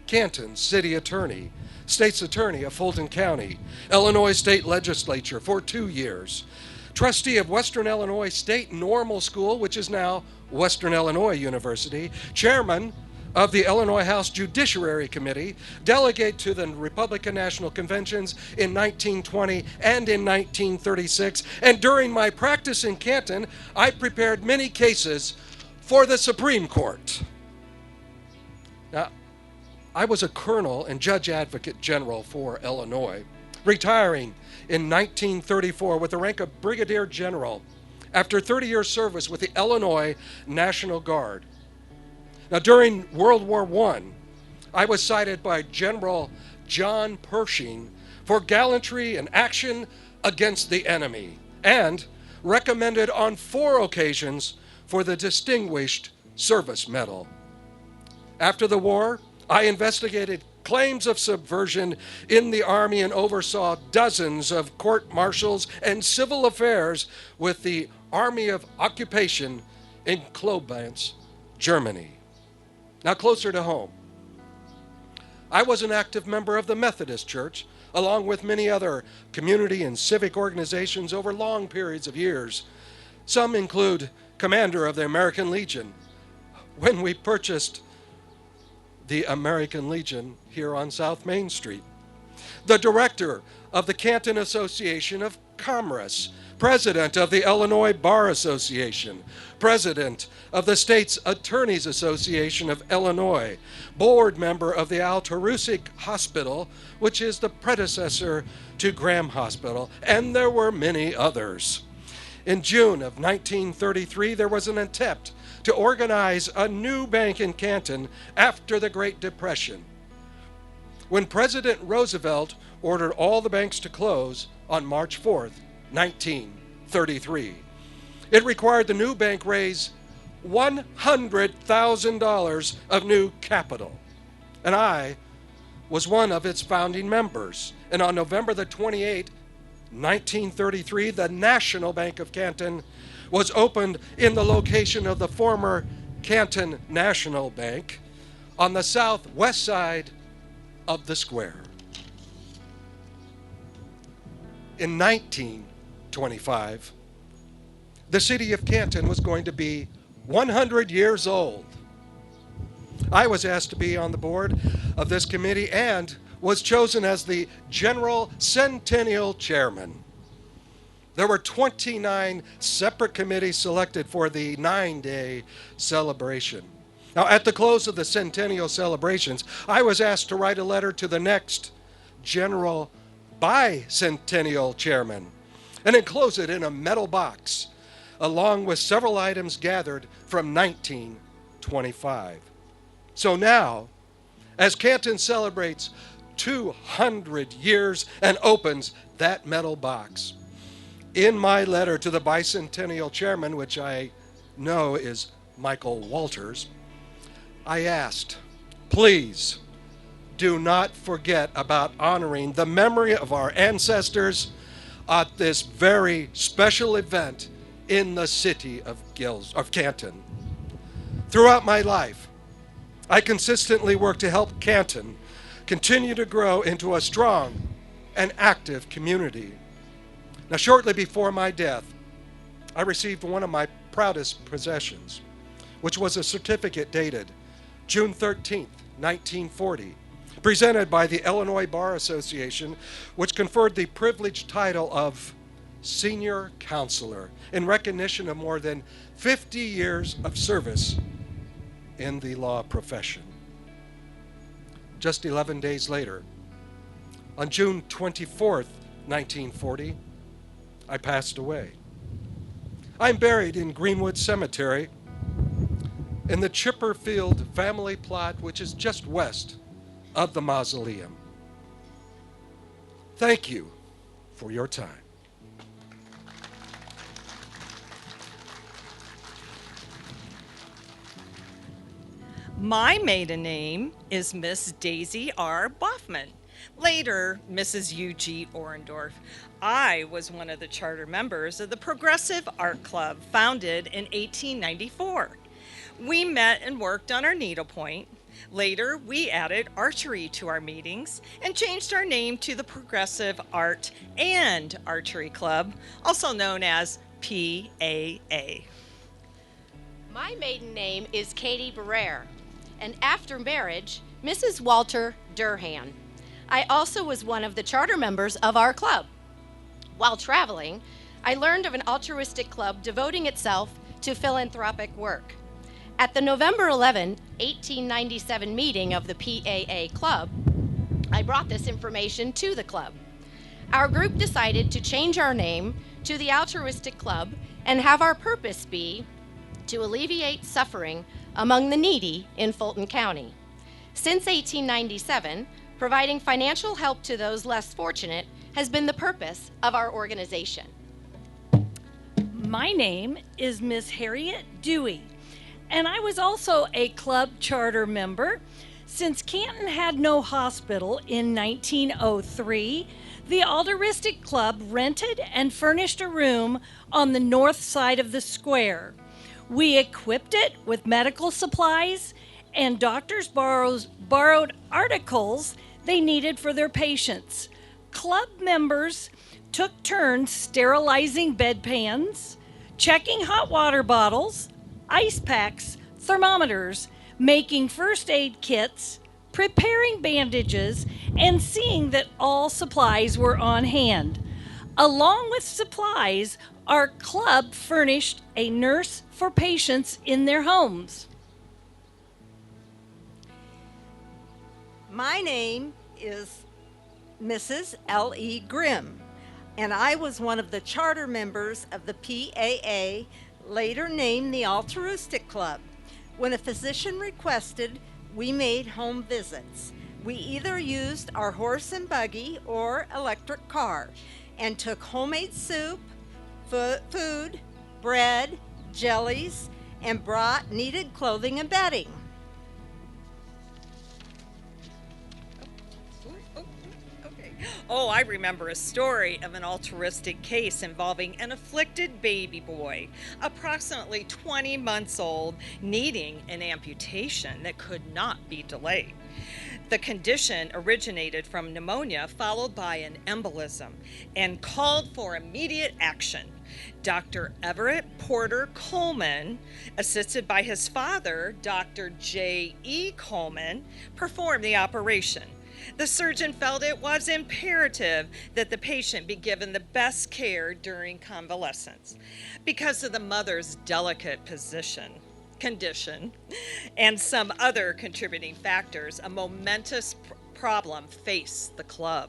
Canton City Attorney, State's Attorney of Fulton County, Illinois State Legislature for 2 years, trustee of Western Illinois State Normal School, which is now Western Illinois University, chairman of the Illinois House Judiciary Committee, delegate to the Republican National Conventions in 1920 and in 1936, and during my practice in Canton, I prepared many cases for the Supreme Court. Now, I was a colonel and judge advocate general for Illinois, retiring in 1934 with the rank of brigadier general after 30 years service with the Illinois National Guard. Now, during World War I was cited by General John Pershing for gallantry and action against the enemy, and recommended on 4 occasions for the Distinguished Service Medal. After the war, I investigated claims of subversion in the Army and oversaw dozens of court-martials and civil affairs with the Army of Occupation in Koblenz, Germany. Now, closer to home, I was an active member of the Methodist Church, along with many other community and civic organizations over long periods of years. Some include commander of the American Legion, when we purchased the American Legion here on South Main Street, the director of the Canton Association of Commerce, president of the Illinois Bar Association, president of the State's Attorneys Association of Illinois, board member of the Altarusic Hospital, which is the predecessor to Graham Hospital, and there were many others. In June of 1933, there was an attempt to organize a new bank in Canton after the Great Depression, when President Roosevelt ordered all the banks to close on March 4th, 1933. It required the new bank raise $100,000 of new capital, and I was one of its founding members. And on November the 28th, 1933, the National Bank of Canton was opened in the location of the former Canton National Bank on the southwest side of the square. In 1925, the city of Canton was going to be 100 years old. I was asked to be on the board of this committee and was chosen as the General Centennial Chairman. There were 29 separate committees selected for the 9-day celebration. Now, at the close of the centennial celebrations, I was asked to write a letter to the next General Bicentennial Chairman and enclose it in a metal box, along with several items gathered from 1925. So now, as Canton celebrates 200 years and opens that metal box, in my letter to the Bicentennial Chairman, which I know is Michael Walters, I asked, please do not forget about honoring the memory of our ancestors at this very special event in the city of Canton. Throughout my life, I consistently work to help Canton continue to grow into a strong and active community. Now, shortly before my death, I received one of my proudest possessions, which was a certificate dated June 13th, 1940, presented by the Illinois Bar Association, which conferred the privileged title of Senior Counselor in recognition of more than 50 years of service in the law profession. Just 11 days later, on June 24th, 1940, I passed away. I'm buried in Greenwood Cemetery in the Chipperfield family plot, which is just west of the mausoleum. Thank you for your time. My maiden name is Miss Daisy R. Boffman, later Mrs. U.G. Orendorf. I was one of the charter members of the Progressive Art Club, founded in 1894. We met and worked on our needlepoint. Later, we added archery to our meetings and changed our name to the Progressive Art and Archery Club, also known as PAA. My maiden name is Katie Barrere, and after marriage, Mrs. Walter Durhan. I also was one of the charter members of our club. While traveling, I learned of an altruistic club devoting itself to philanthropic work. At the November 11, 1897 meeting of the PAA Club, I brought this information to the club. Our group decided to change our name to the Altruistic Club and have our purpose be to alleviate suffering among the needy in Fulton County. Since 1897, providing financial help to those less fortunate has been the purpose of our organization. My name is Miss Harriet Dewey, and I was also a club charter member. Since Canton had no hospital in 1903, the Altruistic Club rented and furnished a room on the north side of the square. We equipped it with medical supplies, and doctors borrowed articles they needed for their patients. Club members took turns sterilizing bedpans, checking hot water bottles, ice packs, thermometers, making first aid kits, preparing bandages, and seeing that all supplies were on hand. Along with supplies, our club furnished a nurse for patients in their homes. My name is Mrs. L.E. Grimm, and I was one of the charter members of the PAA, later named the Altruistic Club. When a physician requested, we made home visits. We either used our horse and buggy or electric car and took homemade soup, food, bread, jellies, and brought needed clothing and bedding. Oh, I remember a story of an altruistic case involving an afflicted baby boy, approximately 20 months old, needing an amputation that could not be delayed. The condition originated from pneumonia followed by an embolism and called for immediate action. Dr. Everett Porter Coleman, assisted by his father, Dr. J.E. Coleman, performed the operation. The surgeon felt it was imperative that the patient be given the best care during convalescence because of the mother's delicate condition, and some other contributing factors. A momentous problem faced the club.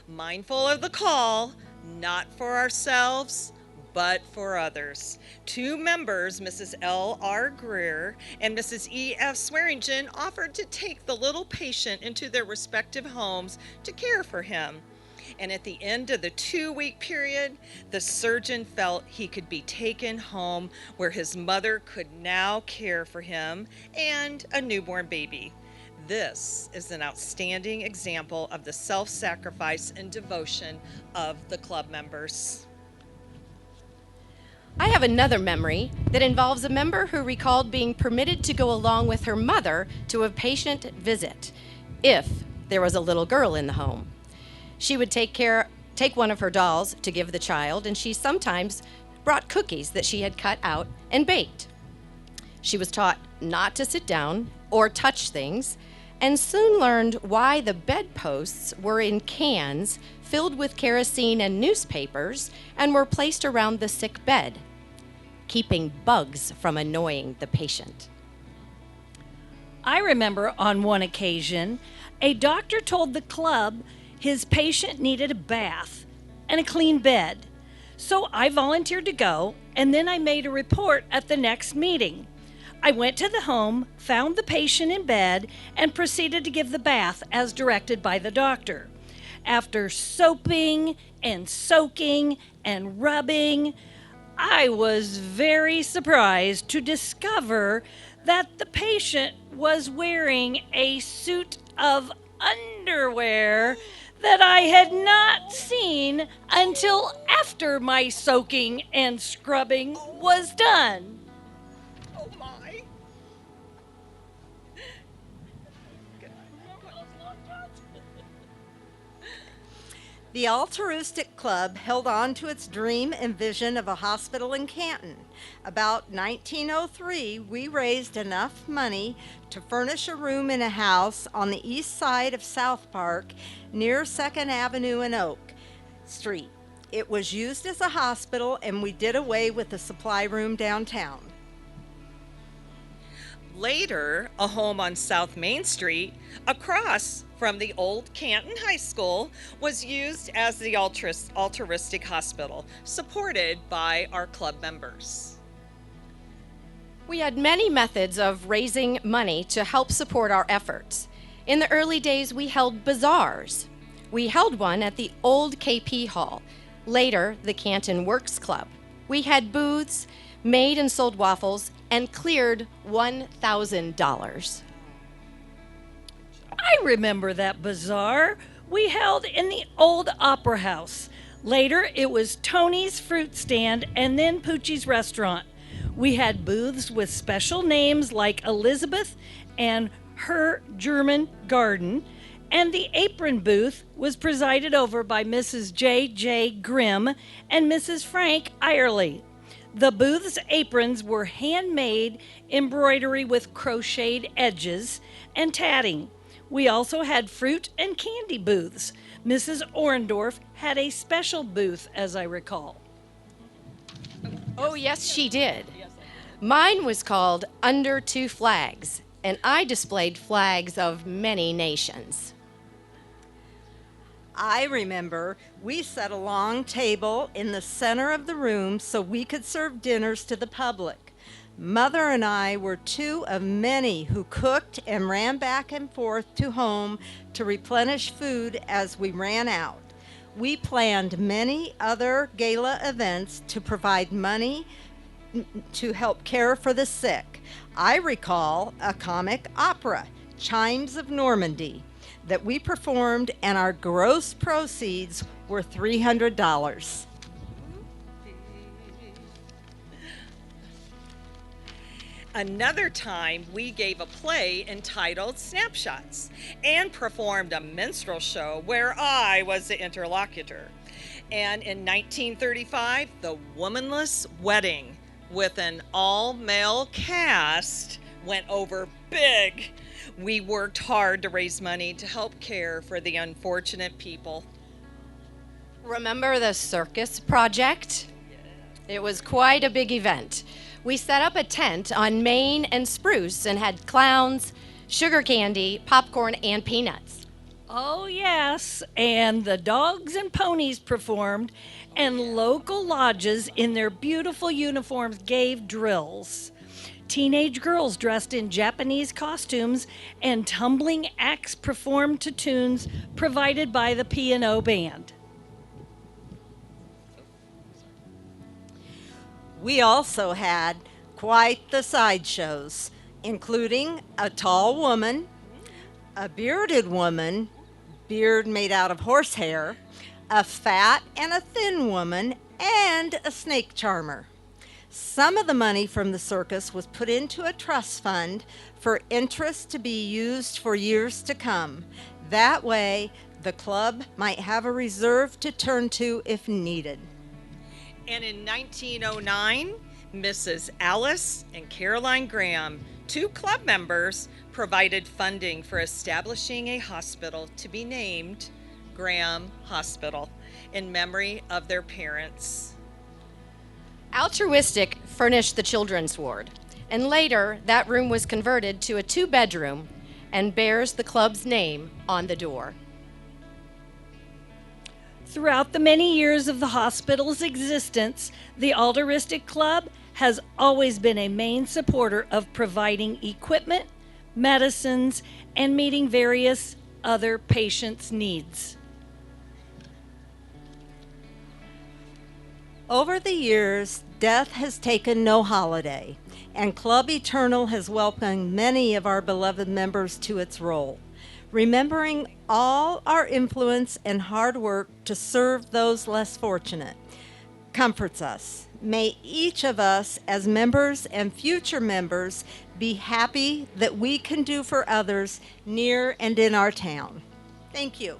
Mindful of the call, not for ourselves, but for others. Two members, Mrs. L.R. Greer and Mrs. E.F. Swearingen, offered to take the little patient into their respective homes to care for him. And at the end of the 2-week period, the surgeon felt he could be taken home where his mother could now care for him and a newborn baby. This is an outstanding example of the self-sacrifice and devotion of the club members. I have another memory that involves a member who recalled being permitted to go along with her mother to a patient visit if there was a little girl in the home. She would take one of her dolls to give the child, and she sometimes brought cookies that she had cut out and baked. She was taught not to sit down or touch things, and soon learned why the bedposts were in cans filled with kerosene and newspapers and were placed around the sick bed, keeping bugs from annoying the patient. I remember on one occasion, a doctor told the club his patient needed a bath and a clean bed. So I volunteered to go, and then I made a report at the next meeting. I went to the home, found the patient in bed, and proceeded to give the bath as directed by the doctor. After soaping and soaking and rubbing, I was very surprised to discover that the patient was wearing a suit of underwear that I had not seen until after my soaking and scrubbing was done. Oh my. The Altruistic Club held on to its dream and vision of a hospital in Canton. About 1903, we raised enough money to furnish a room in a house on the east side of South Park near 2nd Avenue and Oak Street. It was used as a hospital, and we did away with the supply room downtown. Later, a home on South Main Street, across from the old Canton High School, was used as the altruistic hospital, supported by our club members. We had many methods of raising money to help support our efforts. In the early days, we held bazaars. We held one at the old KP Hall, later the Canton Works Club. We had booths, made and sold waffles, and cleared $1,000. I remember that bazaar we held in the old Opera House. Later, it was Tony's Fruit Stand and then Poochie's Restaurant. We had booths with special names like Elizabeth and Her German Garden, and the apron booth was presided over by Mrs. J.J. Grimm and Mrs. Frank Irely. The booth's aprons were handmade embroidery with crocheted edges and tatting. We also had fruit and candy booths. Mrs. Orendorf had a special booth, as I recall. Oh, yes, she did. Mine was called Under Two Flags, and I displayed flags of many nations. I remember we set a long table in the center of the room so we could serve dinners to the public. Mother and I were two of many who cooked and ran back and forth to home to replenish food as we ran out. We planned many other gala events to provide money to help care for the sick. I recall a comic opera, Chimes of Normandy. that we performed, and our gross proceeds were $300. Another time, we gave a play entitled Snapshots and performed a minstrel show where I was the interlocutor. And in 1935, The Womanless Wedding with an all-male cast went over big. We worked hard to raise money to help care for the unfortunate people. Remember the circus project? It was quite a big event. We set up a tent on Main and Spruce and had clowns, sugar candy, popcorn, and peanuts. Oh, yes, and the dogs and ponies performed, and local lodges in their beautiful uniforms gave drills. Teenage girls dressed in Japanese costumes and tumbling acts performed to tunes provided by the P&O band. We also had quite the sideshows, including a tall woman, a bearded woman, beard made out of horsehair, a fat and a thin woman, and a snake charmer. Some of the money from the circus was put into a trust fund for interest to be used for years to come. That way, the club might have a reserve to turn to if needed. And in 1909, Mrs. Alice and Caroline Graham, two club members, provided funding for establishing a hospital to be named Graham Hospital in memory of their parents. Altruistic furnished the children's ward, and later that room was converted to a 2-bedroom and bears the club's name on the door. Throughout the many years of the hospital's existence, the Altruistic Club has always been a main supporter of providing equipment, medicines, and meeting various other patients' needs. Over the years, death has taken no holiday, and Club Eternal has welcomed many of our beloved members to its role, remembering all our influence and hard work to serve those less fortunate. Comforts us. May each of us, as members and future members, be happy that we can do for others near and in our town. Thank you.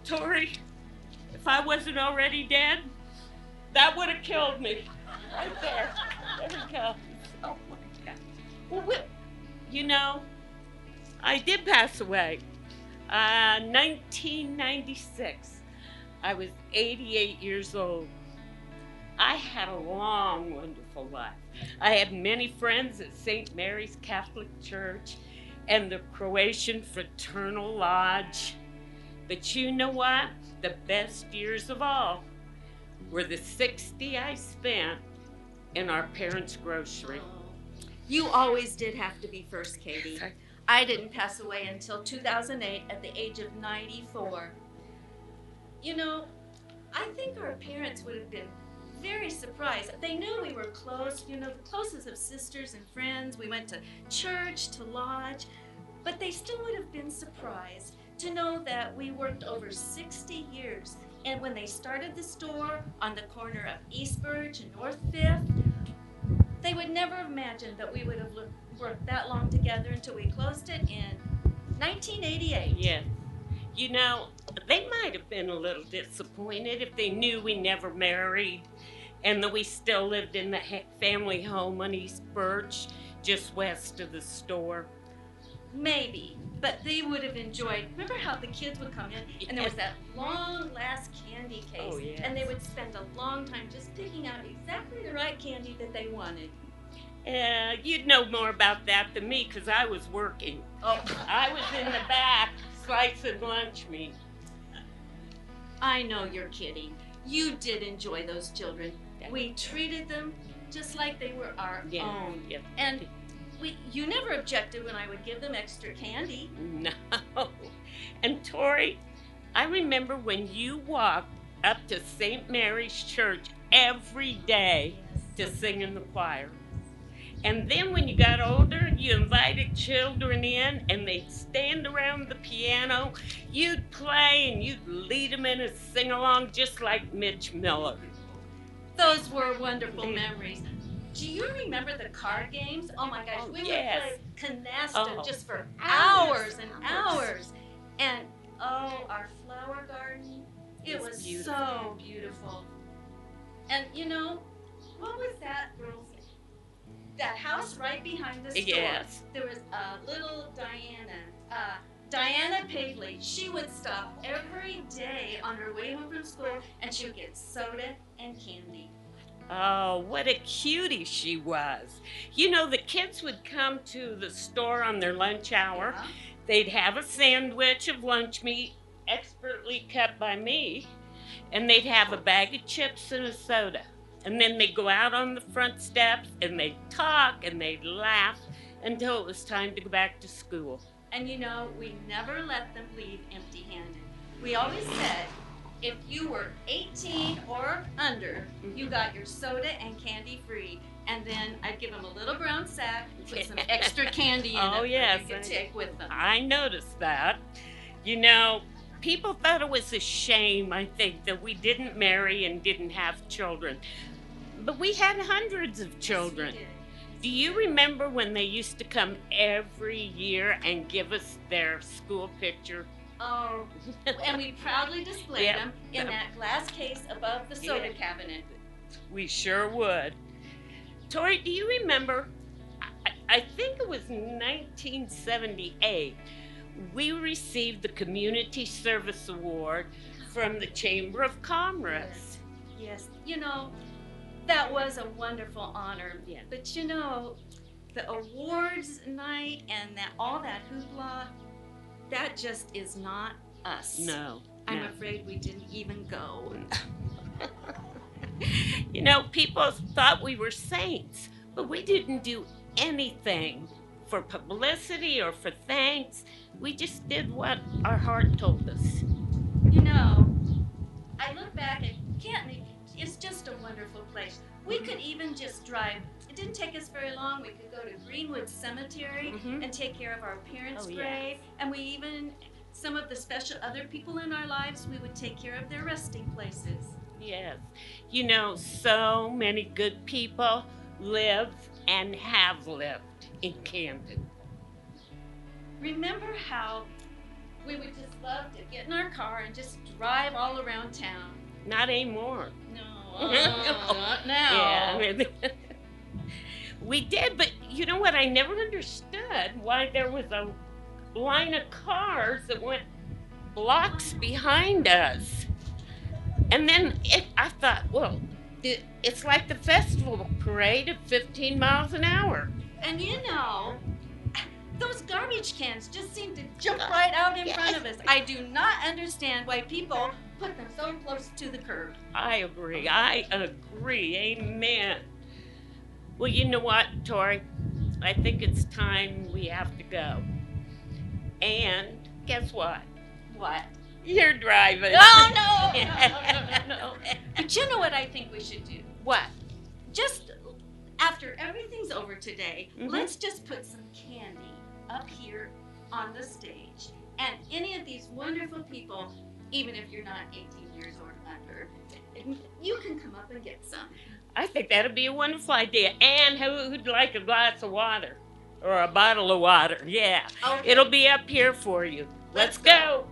Tori, if I wasn't already dead, that would have killed me. Right there. There we go. Oh my God. Well, you know, I did pass away. 1996. I was 88 years old. I had a long, wonderful life. I had many friends at St. Mary's Catholic Church and the Croatian Fraternal Lodge. But you know what? The best years of all were the 60 I spent in our parents' grocery. You always did have to be first, Katie. I didn't pass away until 2008 at the age of 94. You know, I think our parents would have been very surprised. They knew we were close, you know, the closest of sisters and friends. We went to church, to lodge, but they still would have been surprised to know that we worked over 60 years. And when they started the store on the corner of East Birch and North Fifth, they would never have imagined that we would have worked that long together until we closed it in 1988. Yeah. You know, they might have been a little disappointed if they knew we never married and that we still lived in the family home on East Birch, just west of the store. Maybe, but they would have enjoyed. Remember how the kids would come in and there was that long glass candy case, Oh, yes. and they would spend a long time just picking out exactly the right candy that they wanted. You'd know more about that than me because I was working. Oh, I was in the back slicing lunch meat. I know you're kidding. You did enjoy those children. We treated them just like they were our own. Yeah. And you never objected when I would give them extra candy. No. And Tori, I remember when you walked up to St. Mary's Church every day to sing in the choir. And then when you got older, you invited children in and they'd stand around the piano. You'd play and you'd lead them in a sing-along just like Mitch Miller. Those were wonderful memories. Do you remember the card games? Oh my gosh, we would play canasta just for hours and hours. And our flower garden, it was beautiful. so beautiful. And you know, what was that girl's name? That house right behind the store. Yes. There was a little Diana Pavley. She would stop every day on her way home from school and she would get soda and candy. Oh, what a cutie she was. You know, the kids would come to the store on their lunch hour. Yeah. They'd have a sandwich of lunch meat, expertly cut by me, and they'd have a bag of chips and a soda. And then they'd go out on the front steps and they'd talk and they'd laugh until it was time to go back to school. And you know, we never let them leave empty-handed. We always said, if you were 18 or under, you got your soda and candy free. And then I'd give them a little brown sack with some extra candy in it Oh, yes. that they could take with them. I noticed that. You know, people thought it was a shame, I think, that we didn't marry and didn't have children. But we had hundreds of children. Yes, we did. Do you remember when they used to come every year and give us their school picture? Oh, and we proudly displayed Yep. them in that glass case above the soda cabinet. We sure would. Tori, do you remember? I think it was 1978. We received the Community Service Award from the Chamber of Commerce. Yes, you know, that was a wonderful honor. Yeah. But you know, the awards night and all that hoopla, that just is not us. No. I'm no. afraid we didn't even go. You know, people thought we were saints, but we didn't do anything for publicity or for thanks. We just did what our heart told us. You know, I look back at Canton, it's just a wonderful place. We could even just drive. It didn't take us very long. We could go to Greenwood Cemetery and take care of our parents' grave. And we even, some of the special other people in our lives, we would take care of their resting places. Yes. You know, so many good people live and have lived in Canton. Remember how We would just love to get in our car and just drive all around town. Not anymore. No, not now. Yeah. We did, but you know what? I never understood why there was a line of cars that went blocks behind us. And then I thought, well, it's like the festival parade at 15 miles an hour. And you know, those garbage cans just seem to jump right out in front of us. I do not understand why people put them so close to the curb. I agree. Amen. Well, you know what, Tori? I think it's time we have to go. And guess what? What? You're driving. Oh, no. But you know what I think we should do? What? Just after everything's over today, let's just put some candy up here on the stage. And any of these wonderful people, even if you're not 18 years or under, you can come up and get some. I think that'd be a wonderful idea. And who'd like a glass of water? Or a bottle of water? Yeah. Okay. It'll be up here for you. Let's go.